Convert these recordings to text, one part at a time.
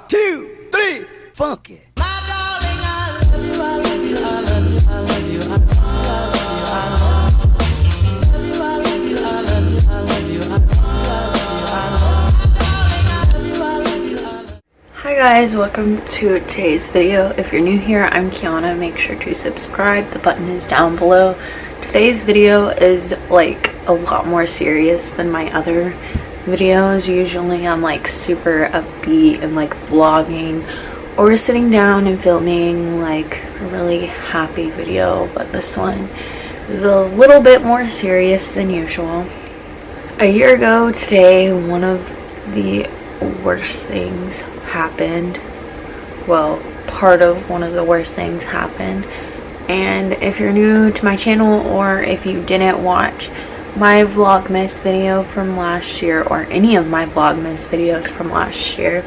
2, 3, funky. Hi guys, welcome to today's video. If you're new here, I'm Kiana. Make sure to subscribe. The button is down below. Today's video is like a lot more serious than my other videos. Usually I'm like super upbeat and like vlogging or sitting down and filming like a really happy video, but this one is a little bit more serious than usual. A year ago today, one of the worst things happened. Well, part of one of the worst things happened. And if you're new to my channel, or if you didn't watch my Vlogmas video from last year, or any of my Vlogmas videos from last year,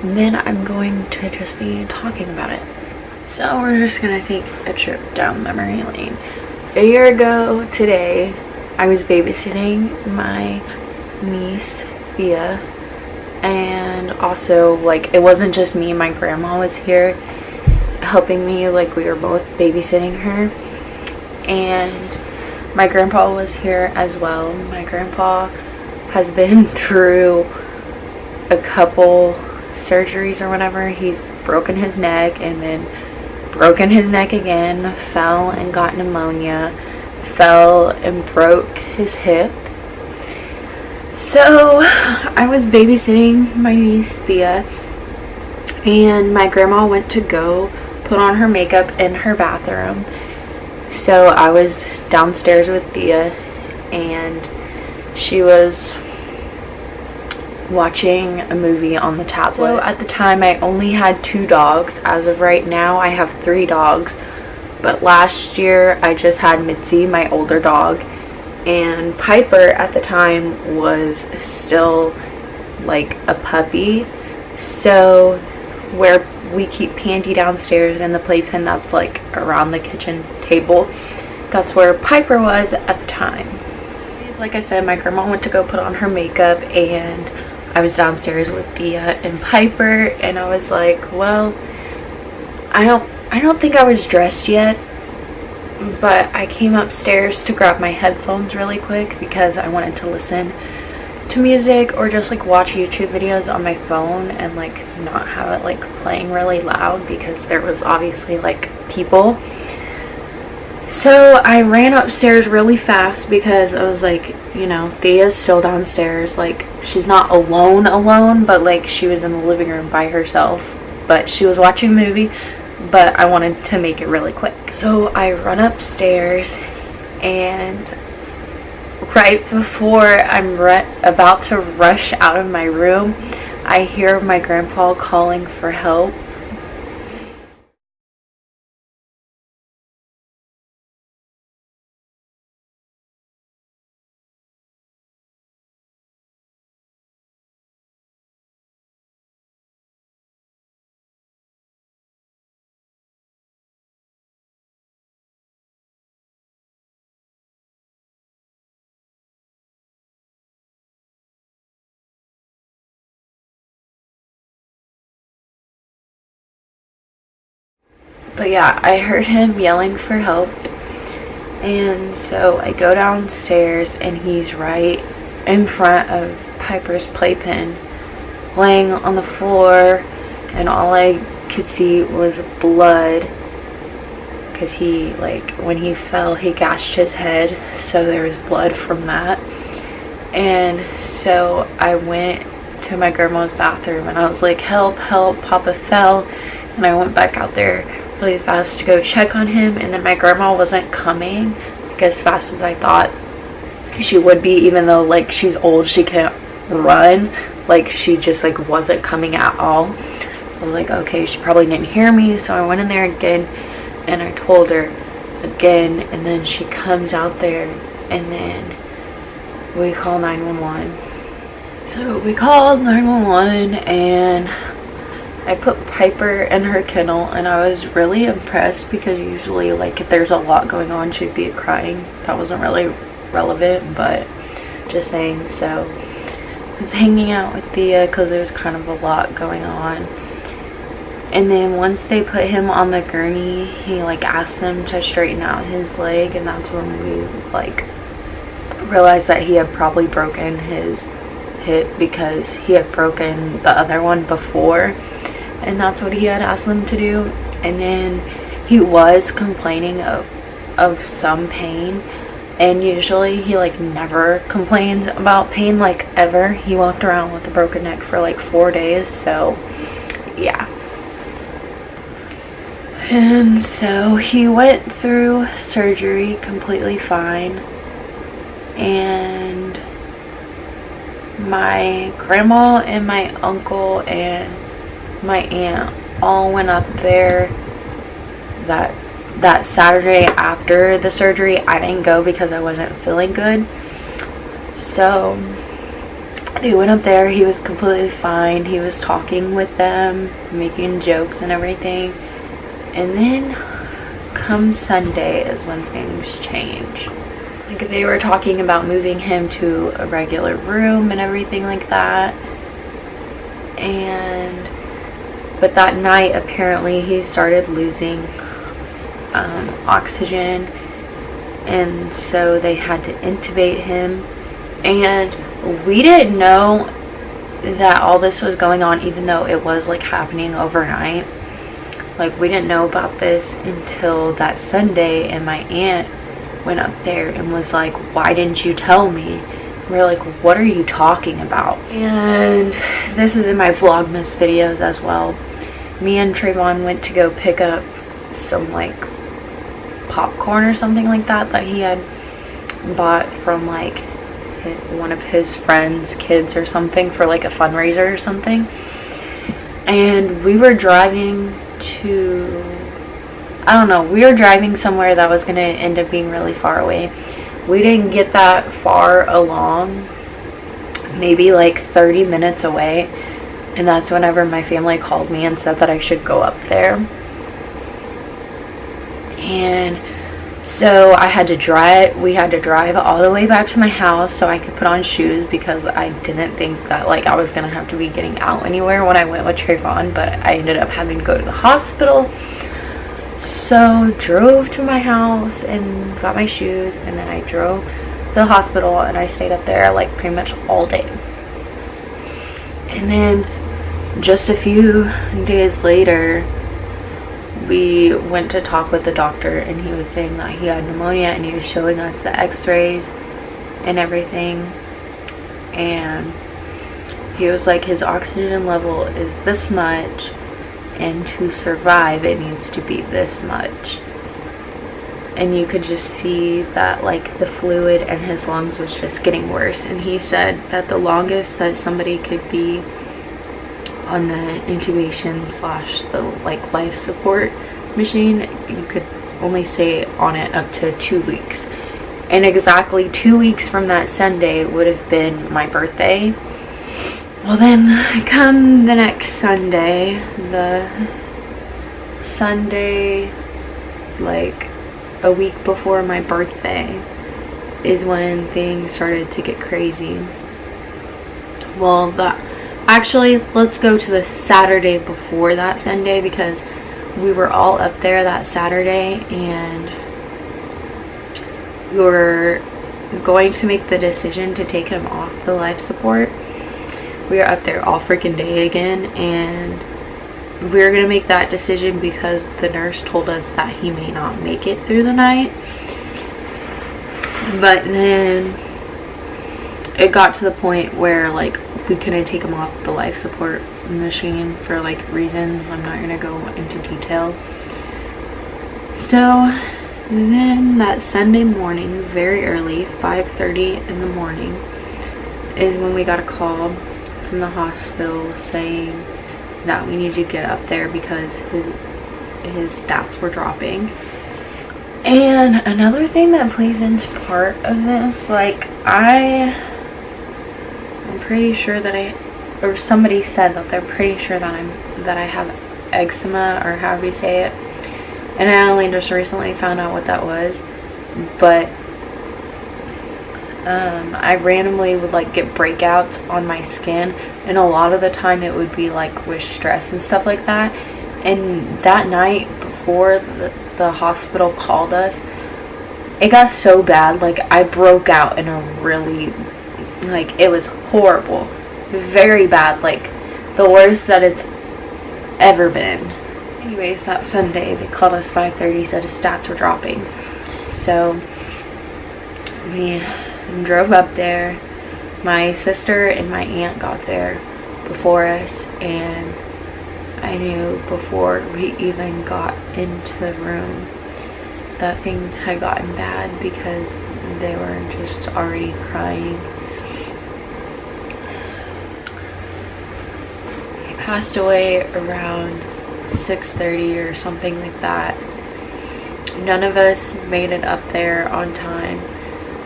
then I'm going to just be talking about it. So we're just gonna take a trip down memory lane. A year ago today, I was babysitting my niece Thea, and also like it wasn't just me, my grandma was here helping me, like we were both babysitting her, and my grandpa was here as well. My grandpa has been through a couple surgeries or whatever. He's broken his neck and then broken his neck again, fell and got pneumonia, fell and broke his hip. So I was babysitting my niece Thea, and my grandma went to go put on her makeup in her bathroom. So I was downstairs with Thea, and she was watching a movie on the tablet. So at the time I only had 2 dogs. As of right now I have 3 dogs, but last year I just had Mitzi, my older dog, and Piper at the time was still like a puppy. So where we keep Pandy downstairs in the playpen that's like around the kitchen table, that's where Piper was at the time. Like I said, my grandma went to go put on her makeup, and I was downstairs with Thea and Piper, and I was like, well, I don't think I was dressed yet, but I came upstairs to grab my headphones really quick because I wanted to listen to music or just like watch YouTube videos on my phone and like not have it like playing really loud because there was obviously like people. So I ran upstairs really fast because I was like, you know, Thea's still downstairs. Like, she's not alone, but like she was in the living room by herself, but she was watching a movie, but I wanted to make it really quick. So I run upstairs, and right before I'm about to rush out of my room, I hear my grandpa calling for help. But yeah, I heard him yelling for help, and so I go downstairs, and he's right in front of Piper's playpen, laying on the floor, and all I could see was blood, because he, like, when he fell, he gashed his head, so there was blood from that. And so I went to my grandma's bathroom, and I was like, help, help, Papa fell. And I went back out there really fast to go check on him, and then my grandma wasn't coming like as fast as I thought she would be, even though like she's old, she can't run, like she just like wasn't coming at all. I was like, okay, she probably didn't hear me, so I went in there again and I told her again, and then she comes out there, and then we call 911. So we called 911, and I put Piper in her kennel, and I was really impressed because usually like if there's a lot going on she'd be crying. That wasn't really relevant, but just saying. So was hanging out with Thea because there was kind of a lot going on. And then once they put him on the gurney, he like asked them to straighten out his leg, and that's when we like realized that he had probably broken his hip because he had broken the other one before, and that's what he had asked them to do. And then he was complaining of some pain, and usually he like never complains about pain, like ever. He walked around with a broken neck for like 4 days, so yeah. And so he went through surgery completely fine, and my grandma and my uncle and my aunt all went up there that Saturday after the surgery. I didn't go because I wasn't feeling good. So they went up there. He was completely fine. He was talking with them, making jokes and everything. And then come Sunday is when things change. Like, they were talking about moving him to a regular room and everything like that. But that night, apparently, he started losing oxygen. And so they had to intubate him. And we didn't know that all this was going on, even though it was like happening overnight. Like, we didn't know about this until that Sunday, and my aunt went up there and was like, why didn't you tell me? We're like, what are you talking about? And this is in my Vlogmas videos as well. Me and Trayvon went to go pick up some like popcorn or something like that he had bought from like one of his friends' kids or something for like a fundraiser or something. And we were driving to, I don't know, we were driving somewhere that was going to end up being really far away. We didn't get that far along, maybe like 30 minutes away, and that's whenever my family called me and said that I should go up there. And so we had to drive all the way back to my house so I could put on shoes, because I didn't think that like I was gonna have to be getting out anywhere when I went with Trayvon, but I ended up having to go to the hospital. So drove to my house and got my shoes, and then I drove to the hospital, and I stayed up there like pretty much all day. And then just a few days later, we went to talk with the doctor, and he was saying that he had pneumonia, and he was showing us the x-rays and everything, and he was like, his oxygen level is this much, and to survive it needs to be this much. And you could just see that like the fluid in his lungs was just getting worse. And he said that the longest that somebody could be on the intubation / the like life support machine, you could only stay on it up to 2 weeks. And exactly 2 weeks from that Sunday would have been my birthday. Well, then come the next Sunday, like a week before my birthday, is when things started to get crazy. Well, actually, let's go to the Saturday before that Sunday, because we were all up there that Saturday, and we were going to make the decision to take him off the life support. We were up there all freaking day again, and we were going to make that decision because the nurse told us that he may not make it through the night. But then it got to the point where like we couldn't take him off the life support machine for like reasons I'm not going to go into detail. So then that Sunday morning, very early, 5:30 in the morning, is when we got a call from the hospital saying that we needed to get up there because his stats were dropping. And another thing that plays into part of this, like I'm pretty sure that somebody said that they're pretty sure that I have eczema, or however you say it, and I only just recently found out what that was. But I randomly would like get breakouts on my skin, and a lot of the time it would be like with stress and stuff like that. And that night before the hospital called us, it got so bad, like I broke out in a really, like, it was horrible, very bad, like the worst that it's ever been. Anyways, that Sunday they called us 5:30, said his stats were dropping, so we drove up there. My sister and my aunt got there before us, and I knew before we even got into the room that things had gotten bad because they were just already crying. He passed away around 6:30 or something like that. None of us made it up there on time,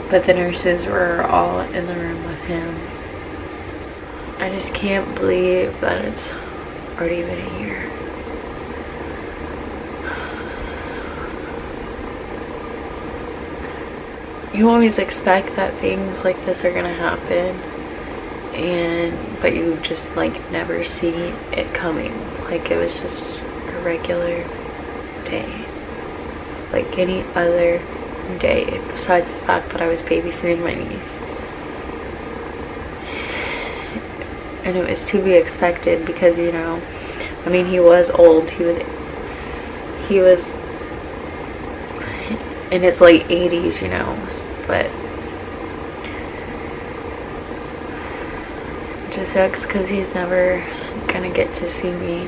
but the nurses were all in the room with him. I just can't believe that it's already been a year. You always expect that things like this are gonna happen, but you just like never see it coming. Like it was just a regular day, like any other day, besides the fact that I was babysitting my niece. And it was to be expected because, you know, I mean, he was old. He was in his late 80s, you know, but it just sucks because he's never gonna get to see me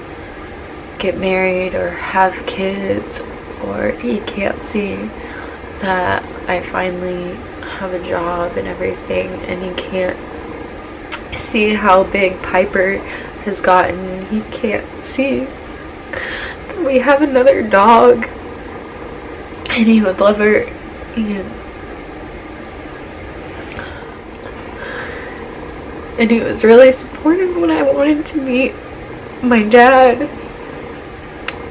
get married or have kids, or he can't see that I finally have a job and everything, and he can't see how big Piper has gotten. He can't see that we have another dog, and he would love her. And he was really supportive when I wanted to meet my dad,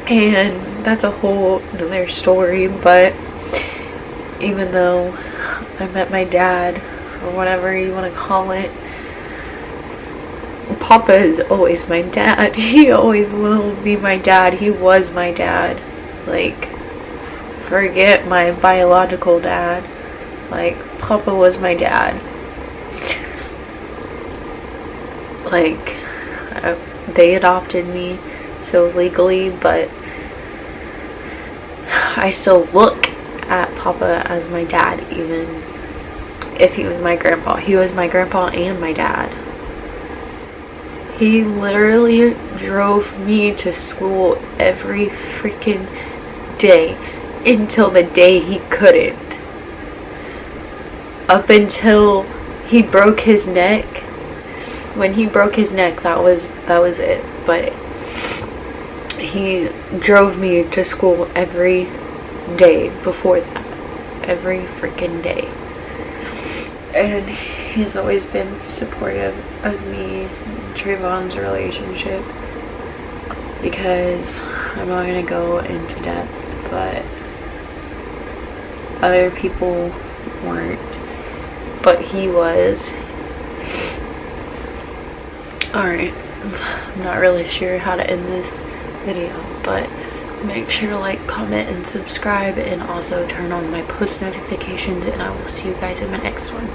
and that's a whole other story. But even though I met my dad, or whatever you want to call it, Papa is always my dad. He always will be my dad. He was my dad. Like, forget my biological dad. Like, Papa was my dad. Like, they adopted me, so legally, but I still look at Papa as my dad, even if he was my grandpa. He was my grandpa and my dad. He literally drove me to school every freaking day until the day he couldn't. Up until he broke his neck. When he broke his neck, that was it. But he drove me to school every day before that. Every freaking day. And he's always been supportive of me and Trayvon's relationship, because I'm not going to go into depth, but other people weren't, but he was. Alright, I'm not really sure how to end this video, but make sure to like, comment, and subscribe, and also turn on my post notifications, and I will see you guys in my next one.